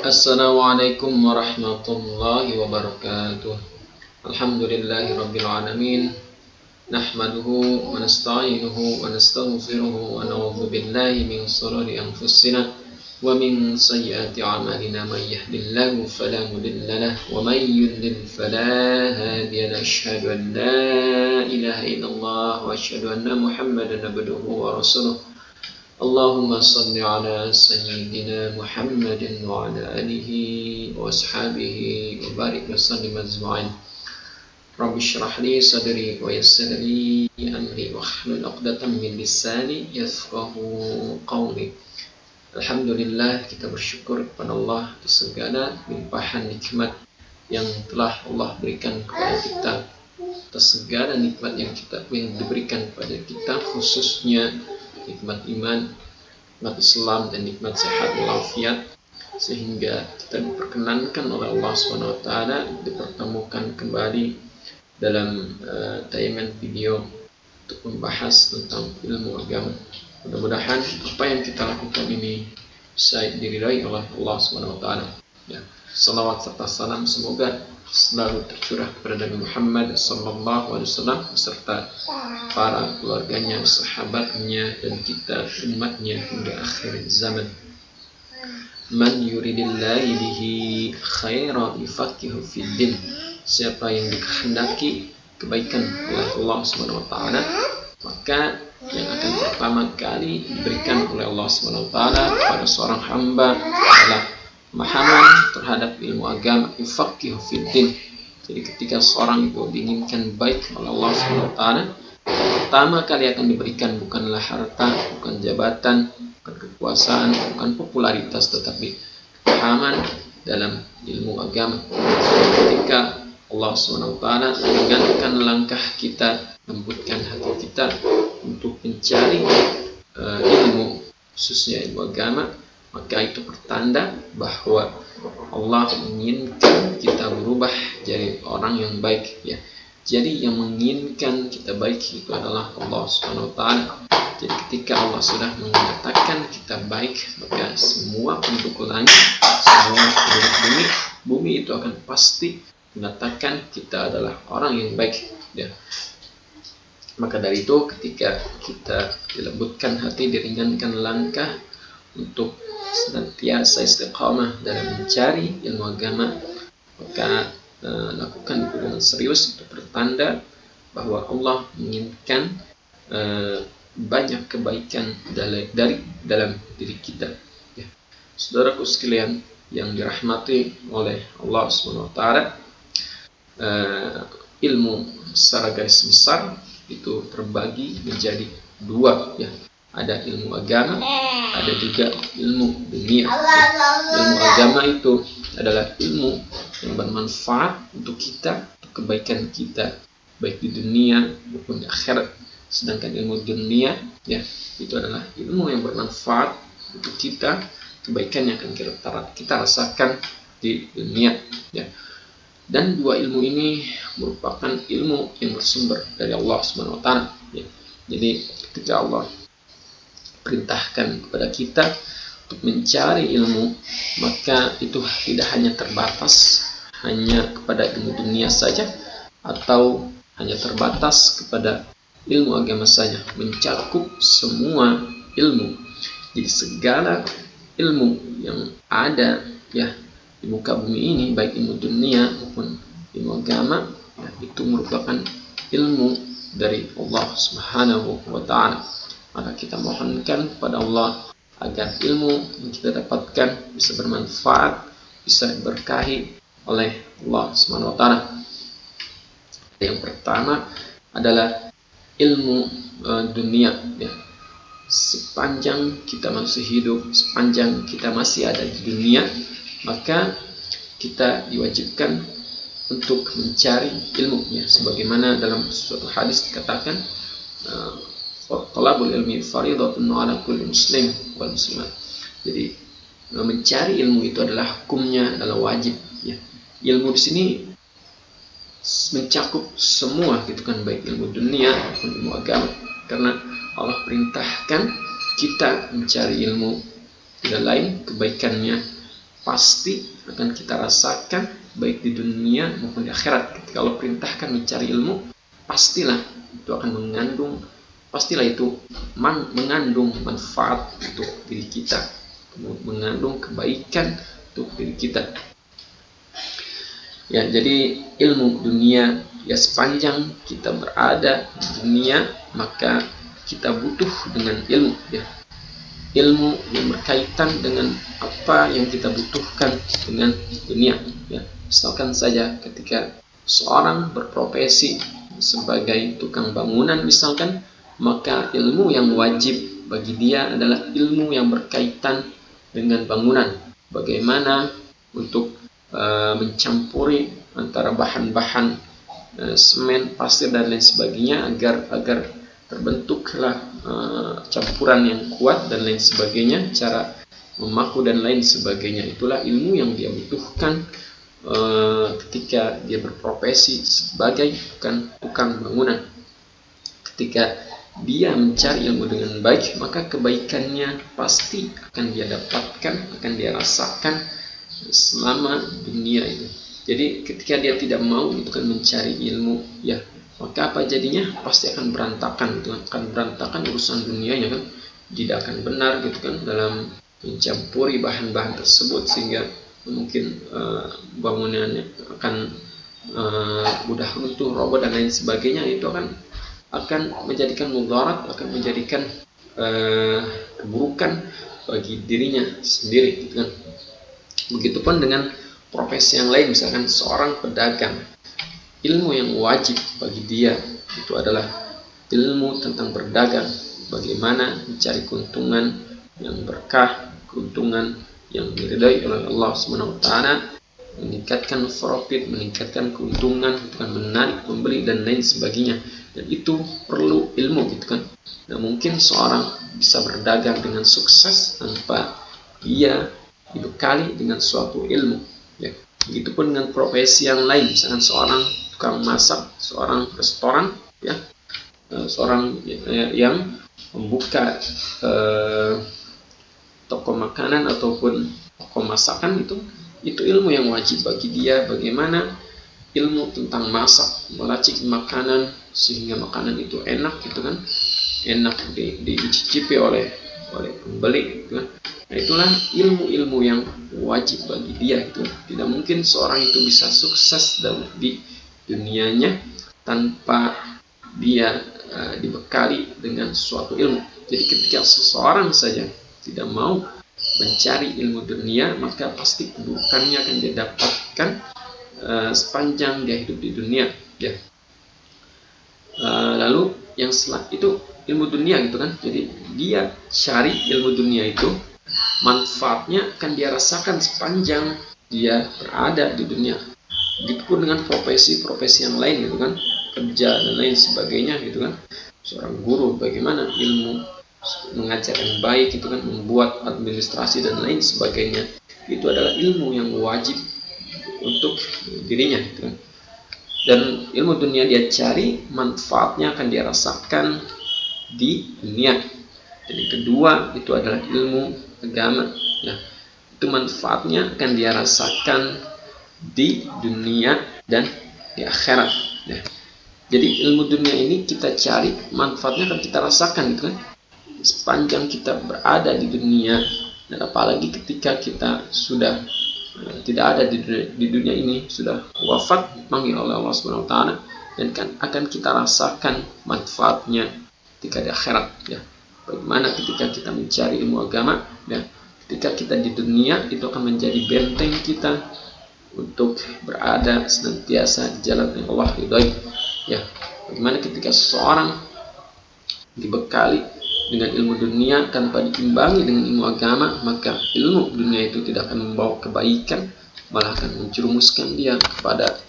Assalamualaikum warahmatullahi wabarakatuh. Alhamdulillahirabbil alamin. Nahmaduhu wa nasta'inuhu wa nastaghfiruhu wa na'udzu billahi min shururi anfusina wa min sayyiati a'malina may yahdihillahu fala mudilla lahu wa may yudlil fala hadiya lahu. Asyhadu an la ilaha illallah wa asyhadu anna Muhammadan abduhu wa rasuluh. Allahumma salli ala sayyidina Muhammadin wa ala alihi wa ashabihi wa barik wa sallim ajma'in. Rabbi shrah li sadri wa yassir li amri wa hlul 'uqdatam min lisani yafqahu qawli. Alhamdulillah, kita bersyukur kepada Allah atas segala limpahan nikmat yang telah Allah berikan kepada kita, atas segala nikmat yang diberikan kepada kita, khususnya nikmat iman, nikmat Islam, dan nikmat sehat walafiat, sehingga kita diperkenankan oleh Allah SWT dipertemukan kembali dalam tayangan video untuk membahas tentang ilmu agama. Mudah-mudahan apa yang kita lakukan ini bisa diridai oleh Allah SWT. Ya, salawat serta salam semoga selalu tercurah kepada Nabi Muhammad SAW beserta para keluarganya, sahabatnya, dan kita umatnya hingga akhir zaman. Man yuridillahi bihi khaira yufaqihu fid din. Siapa yang dikehendaki kebaikan oleh Allah SWT, maka yang akan pertama kali diberikan oleh Allah SWT kepada seorang hamba adalah pemahaman terhadap ilmu agama, yufaqihu fid din. Jadi ketika seorang itu diinginkan baik oleh Allah SWT, pertama kali akan diberikan bukanlah harta, bukan jabatan, bukan kekuasaan, bukan popularitas, tetapi pemahaman dalam ilmu agama. Ketika Allah SWT mengingatkan langkah kita, lembutkan hati kita untuk mencari ilmu, khususnya ilmu agama, maka itu pertanda bahwa Allah menginginkan kita berubah jadi orang yang baik, ya. Jadi yang menginginkan kita baik itu adalah Allah SWT. Jadi ketika Allah sudah mengatakan kita baik, maka semua penduduk langit, semua penduduk bumi itu akan pasti mengatakan kita adalah orang yang baik, ya. Maka dari itu ketika kita dilembutkan hati, diringankan langkah untuk senantiasa istiqamah dalam mencari ilmu agama, maka lakukan itu dengan serius. Itu pertanda bahwa Allah menginginkan banyak kebaikan dari dalam diri kita, ya. Saudaraku sekalian yang dirahmati oleh Allah SWT, ilmu secara garis besar itu terbagi menjadi dua, ya. Ada ilmu agama, ada juga ilmu dunia. Ilmu agama itu adalah ilmu yang bermanfaat untuk kita, untuk kebaikan kita, baik di dunia maupun di akhirat. Sedangkan ilmu dunia, ya, itu adalah ilmu yang bermanfaat untuk kita, kebaikan yang akan kita rasakan di dunia, ya. Dan dua ilmu ini merupakan ilmu yang bersumber dari Allah SWT, ya. Jadi ketika Allah perintahkan kepada kita untuk mencari ilmu, maka itu tidak hanya terbatas hanya kepada ilmu dunia saja, atau hanya terbatas kepada ilmu agama saja, mencakup semua ilmu. Jadi segala ilmu yang ada, ya, di muka bumi ini, baik ilmu dunia maupun ilmu agama, ya, itu merupakan ilmu dari Allah Subhanahu wa Ta'ala. Maka kita mohonkan kepada Allah agar ilmu yang kita dapatkan bisa bermanfaat, bisa diberkahi oleh Allah Subhanahu wa Ta'ala. Yang pertama adalah ilmu dunia, ya. Sepanjang kita masih hidup, sepanjang kita masih ada di dunia, maka kita diwajibkan untuk mencari ilmu, ya. Sebagaimana dalam suatu hadis dikatakan, talabul ilmi fardhatun 'ala kulli muslim wal muslimat. Jadi mencari ilmu itu adalah hukumnya adalah wajib, ya. Ilmu di sini mencakup semua, gitu kan, baik ilmu dunia maupun ilmu agama, karena Allah perintahkan kita mencari ilmu, tidak lain kebaikannya pasti akan kita rasakan baik di dunia maupun di akhirat. Ketika Allah perintahkan mencari ilmu, pastilah itu akan mengandung manfaat untuk diri kita, mengandung kebaikan untuk diri kita. Ya, jadi ilmu dunia, ya sepanjang kita berada di dunia maka kita butuh dengan ilmu, ya. Ilmu yang berkaitan dengan apa yang kita butuhkan dengan dunia, ya. Misalkan saja ketika seorang berprofesi sebagai tukang bangunan misalkan, maka ilmu yang wajib bagi dia adalah ilmu yang berkaitan dengan bangunan. Bagaimana untuk mencampuri antara bahan-bahan semen, pasir dan lain sebagainya agar terbentuklah campuran yang kuat dan lain sebagainya, cara memaku dan lain sebagainya. Itulah ilmu yang dia butuhkan ketika dia berprofesi sebagai tukang bangunan. Ketika dia mencari ilmu dengan baik, maka kebaikannya pasti akan dia dapatkan, akan dia rasakan selama dunia itu. Jadi ketika dia tidak mau itu kan mencari ilmu, ya, maka apa jadinya? Pasti akan berantakan, itu akan berantakan urusan dunianya kan, tidak akan benar gitu kan dalam mencampuri bahan-bahan tersebut, sehingga mungkin bangunannya akan mudah runtuh, roboh dan lain sebagainya. Itu akan menjadikan mudarat, akan menjadikan keburukan bagi dirinya sendiri gitu kan. Begitupun dengan profesi yang lain, misalkan seorang pedagang, ilmu yang wajib bagi dia itu adalah ilmu tentang berdagang, bagaimana mencari keuntungan yang berkah, keuntungan yang diridhai oleh Allah SWT, meningkatkan profit, meningkatkan keuntungan, bukan menarik pembeli dan lain sebagainya. Dan itu perlu ilmu gitu kan. Nah, mungkin seorang bisa berdagang dengan sukses tanpa dia dibekali dengan suatu ilmu, ya. Begitupun dengan profesi yang lain, misalkan seorang tukang masak, seorang restoran, ya, seorang yang membuka toko makanan ataupun toko masakan, itu ilmu yang wajib bagi dia, bagaimana ilmu tentang masak, meracik makanan sehingga makanan itu enak gitu kan, enak dicicipi oleh pembeli gitu kan. Nah, itulah ilmu-ilmu yang wajib bagi dia itu. Tidak mungkin seorang itu bisa sukses di dunianya tanpa dia dibekali dengan suatu ilmu. Jadi ketika seseorang saja tidak mau mencari ilmu dunia, maka pasti keburukannya akan dia dapatkan sepanjang dia hidup di dunia, ya. Lalu yang setelah itu ilmu dunia gitu kan. Jadi dia cari ilmu dunia itu, manfaatnya akan dia rasakan sepanjang dia berada di dunia. Begitupun dengan profesi-profesi yang lain gitu kan, kerja dan lain sebagainya gitu kan. Seorang guru, bagaimana ilmu mengajar yang baik gitu kan, membuat administrasi dan lain sebagainya, itu adalah ilmu yang wajib untuk dirinya gitu kan. Dan ilmu dunia dia cari, manfaatnya akan dia rasakan di dunia. Jadi kedua itu adalah ilmu agama, ya. Itu manfaatnya akan dia rasakan di dunia dan di akhirat, ya. Jadi ilmu dunia ini kita cari, manfaatnya akan kita rasakan gitu kan, sepanjang kita berada di dunia. Dan apalagi ketika kita sudah tidak ada di dunia ini, sudah wafat, panggil oleh Allah SWT, dan akan kita rasakan manfaatnya ketika di akhirat, ya. Bagaimana ketika kita mencari ilmu agama, ya, ketika kita di dunia itu akan menjadi benteng kita untuk berada senantiasa di jalan yang Allah ridhai, ya. Bagaimana ketika seseorang dibekali dengan ilmu dunia tanpa diimbangi dengan ilmu agama, maka ilmu dunia itu tidak akan membawa kebaikan, malah akan menjerumuskan dia kepada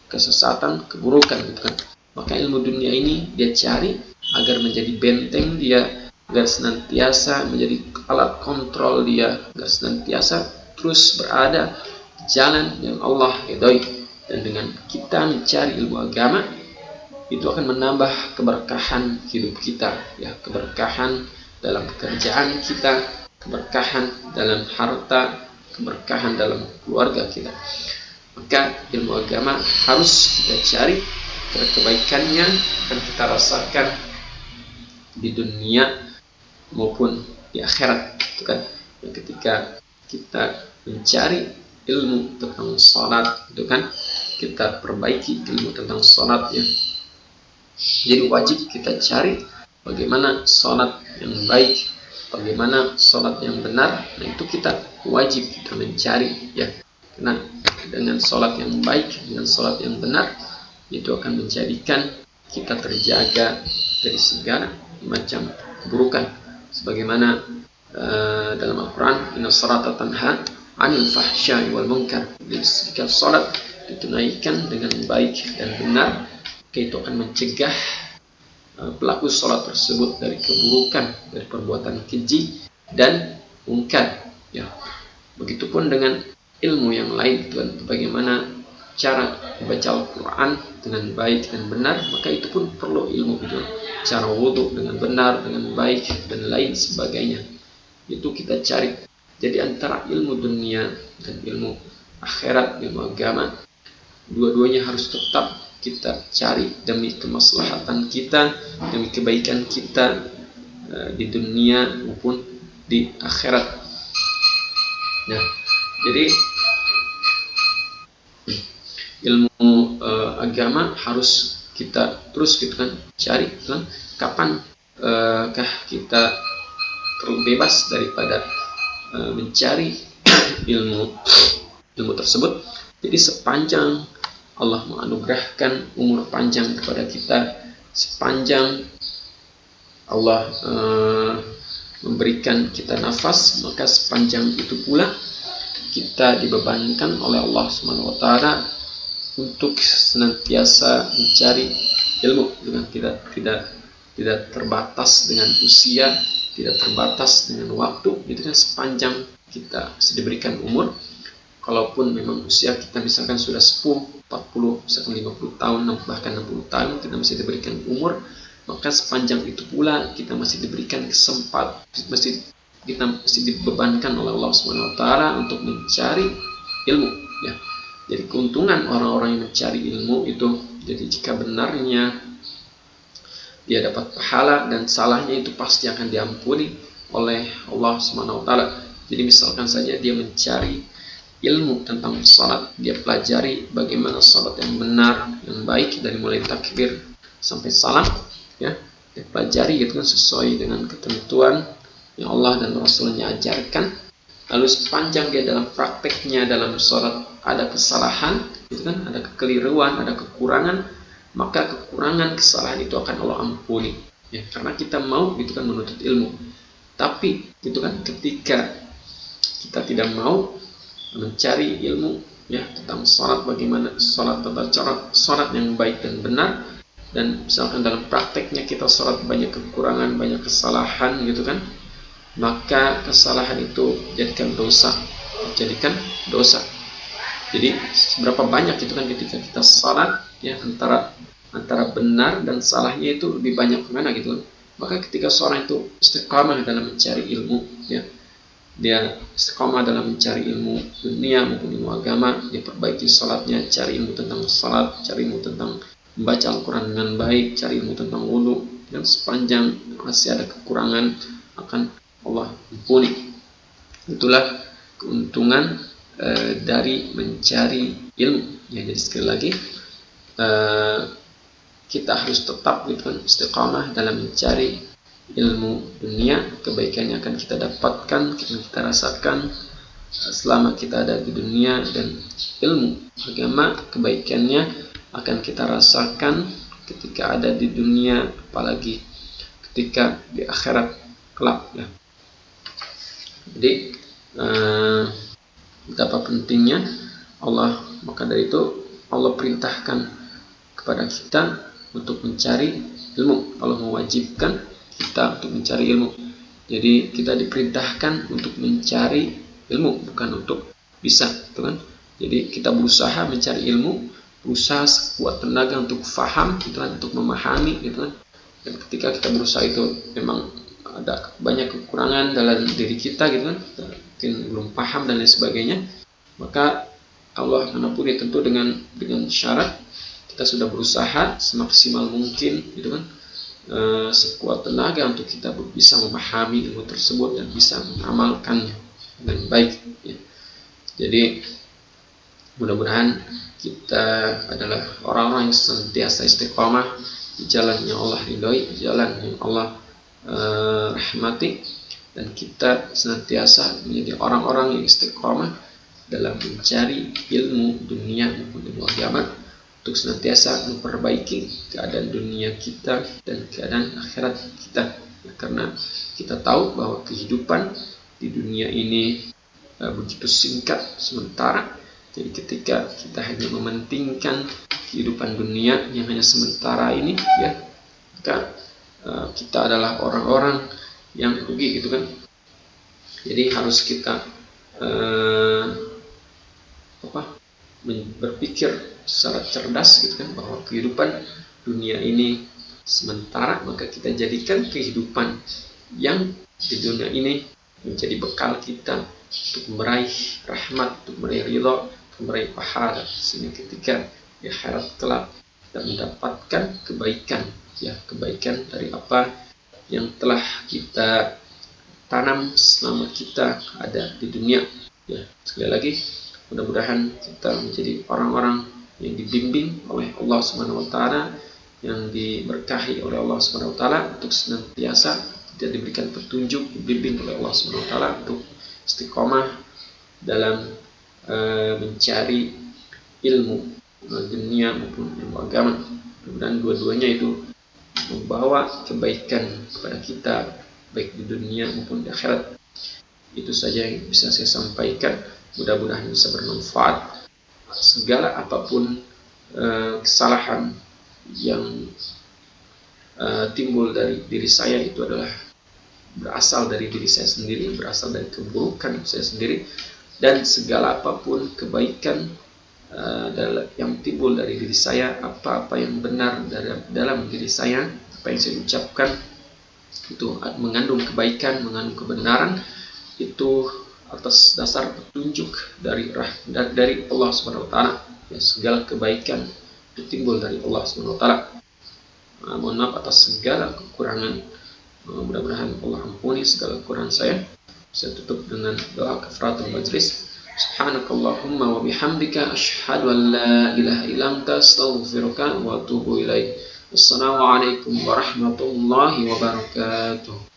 kesesatan, keburukan gitu kan. Maka ilmu dunia ini dia cari agar menjadi benteng dia, agar senantiasa menjadi alat kontrol dia, agar senantiasa terus berada di jalan yang Allah ridhai. Dan dengan kita mencari ilmu agama, itu akan menambah keberkahan hidup kita, ya, keberkahan dalam pekerjaan kita, keberkahan dalam harta, keberkahan dalam keluarga kita. Maka ilmu agama harus kita cari, karena kebaikannya akan kita rasakan di dunia maupun di akhirat, gitu kan. Dan ketika kita mencari ilmu tentang salat, itu kan, kita perbaiki ilmu tentang salat ya. Jadi wajib kita cari bagaimana salat yang baik, bagaimana salat yang benar. Nah, itu kita wajib kita mencari ya. Karena dengan salat yang baik, dengan salat yang benar, itu akan menjadikan kita terjaga dari segala macam keburukan. Sebagaimana dalam Al-Quran, inna salata tanha 'anil fahsya'i wal munkar. Jadi jika salat ditunaikan dengan baik dan benar, itu akan mencegah pelaku salat tersebut dari keburukan, dari perbuatan keji dan mungkar ya. Begitupun dengan ilmu yang lain, dan bagaimana cara membaca Al-Quran dengan baik dan benar, maka itu pun perlu ilmu itu. Cara wudhu dengan benar, dengan baik dan lain sebagainya, itu kita cari. Jadi antara ilmu dunia dan ilmu akhirat, ilmu agama, dua-duanya harus tetap kita cari demi kemaslahatan kita, demi kebaikan kita di dunia maupun di akhirat. Nah, jadi ilmu agama harus kita terus gitu kan cari kan, kapan kah kita terbebas daripada mencari ilmu tersebut. Jadi sepanjang Allah menganugerahkan umur panjang kepada kita, sepanjang Allah memberikan kita nafas, maka sepanjang itu pula kita dibebankan oleh Allah Subhanahu wa taala untuk senantiasa mencari ilmu, dengan tidak terbatas dengan usia, tidak terbatas dengan waktu, gitu kan. Sepanjang kita masih diberikan umur, kalaupun memang usia kita misalkan sudah sepuh, 40, misalkan 50 tahun, bahkan 60 tahun, kita masih diberikan umur, maka sepanjang itu pula kita masih diberikan kita masih dibebankan oleh Allah Subhanahu wa taala untuk mencari ilmu ya. Jadi keuntungan orang-orang yang mencari ilmu itu, jadi jika benarnya dia dapat pahala dan salahnya itu pasti akan diampuni oleh Allah Subhanahu wa taala. Jadi misalkan saja dia mencari ilmu tentang salat, dia pelajari bagaimana salat yang benar, yang baik dari mulai takbir sampai salam ya. Dia pelajari gitu kan, sesuai dengan ketentuan yang Allah dan Rasulnya ajarkan. Lalu sepanjang dia dalam prakteknya dalam salat ada kesalahan, gitu kan, ada kekeliruan, ada kekurangan, maka kekurangan kesalahan itu akan Allah ampuni ya, karena kita mau gitu kan menuntut ilmu. Tapi gitu kan, ketika kita tidak mau mencari ilmu ya tentang salat, bagaimana salat, tata cara salat yang baik dan benar, dan misalkan dalam prakteknya kita salat banyak kekurangan, banyak kesalahan gitu kan, maka kesalahan itu jadikan dosa. Jadi seberapa banyak itu kan ketika kita salat ya, antara benar dan salahnya itu lebih banyak mana gitu kan. Maka ketika seorang itu istiqamah dalam mencari ilmu ya, dia istiqamah dalam mencari ilmu dunia maupun ilmu agama, dia perbaiki salatnya, cari ilmu tentang salat, cari ilmu tentang membaca Al-Quran dengan baik, cari ilmu tentang wudhu, dan sepanjang masih ada kekurangan akan Allah ampuni. Itulah keuntungan dari mencari ilmu ya. Jadi sekali lagi kita harus tetap gitu kan istiqamah dalam mencari ilmu dunia. Kebaikannya akan kita dapatkan, kita rasakan selama kita ada di dunia, dan ilmu agama kebaikannya akan kita rasakan ketika ada di dunia, apalagi ketika di akhirat kelak ya. Jadi betapa pentingnya Allah, maka dari itu Allah perintahkan kepada kita untuk mencari ilmu. Allah mewajibkan kita untuk mencari ilmu. Jadi kita diperintahkan untuk mencari ilmu, bukan untuk bisa, gitu kan. Jadi kita berusaha mencari ilmu, berusaha sekuat tenaga untuk faham, gitu kan, untuk memahami, gitu kan. Dan ketika kita berusaha itu memang ada banyak kekurangan dalam diri kita, gitu kan, mungkin belum paham dan lain sebagainya, maka Allah ampuni tentu dengan syarat kita sudah berusaha semaksimal mungkin gitu kan, sekuat tenaga untuk kita bisa memahami ilmu tersebut dan bisa mengamalkannya dengan baik ya. Jadi mudah-mudahan kita adalah orang-orang yang senantiasa istiqomah di jalan yang Allah ridhoi, jalan yang Allah rahmati, dan kita senantiasa menjadi orang-orang yang istiqomah dalam mencari ilmu dunia maupun ilmu agama, untuk senantiasa memperbaiki keadaan dunia kita dan keadaan akhirat kita, karena kita tahu bahwa kehidupan di dunia ini begitu singkat sementara. Jadi ketika kita hanya mementingkan kehidupan dunia yang hanya sementara ini ya, maka kita adalah orang-orang yang rugi gitu kan. Jadi harus kita berpikir secara cerdas gitu kan, bahwa kehidupan dunia ini sementara, maka kita jadikan kehidupan yang di dunia ini menjadi bekal kita untuk meraih rahmat, untuk meraih ridha, untuk meraih pahala, sehingga ketika di akhirat kelak kita mendapatkan kebaikan ya, kebaikan dari apa yang telah kita tanam selama kita ada di dunia ya. Sekali lagi, mudah-mudahan kita menjadi orang-orang yang dibimbing oleh Allah Subhanahu wa taala, yang diberkahi oleh Allah Subhanahu wa taala, untuk senantiasa kita diberikan petunjuk, dibimbing oleh Allah Subhanahu wa taala untuk istiqomah dalam mencari ilmu dunia maupun ilmu agama. Mudah-mudahan dua-duanya itu membawa kebaikan kepada kita, baik di dunia maupun di akhirat. Itu saja yang bisa saya sampaikan. Mudah-mudahan bisa bermanfaat. Segala apapun kesalahan yang timbul dari diri saya itu adalah berasal dari diri saya sendiri, berasal dari keburukan saya sendiri, dan segala apapun kebaikan yang timbul dari diri saya, apa-apa yang benar dalam diri saya, apa yang saya ucapkan itu mengandung kebaikan, mengandung kebenaran, itu atas dasar petunjuk dari Allah Subhanahu wa taala. Ya, segala kebaikan itu timbul dari Allah Subhanahu wa taala. Mohon maaf atas segala kekurangan. Mudah-mudahan Allah ampuni segala kekurangan saya. Saya tutup dengan doa kafaratul majlis. Subhanakallahumma wa bihamdika asyhadu an la ilaha illa anta astaghfiruka wa atubu ilaik. Wassalamualaikum warahmatullahi wabarakatuh.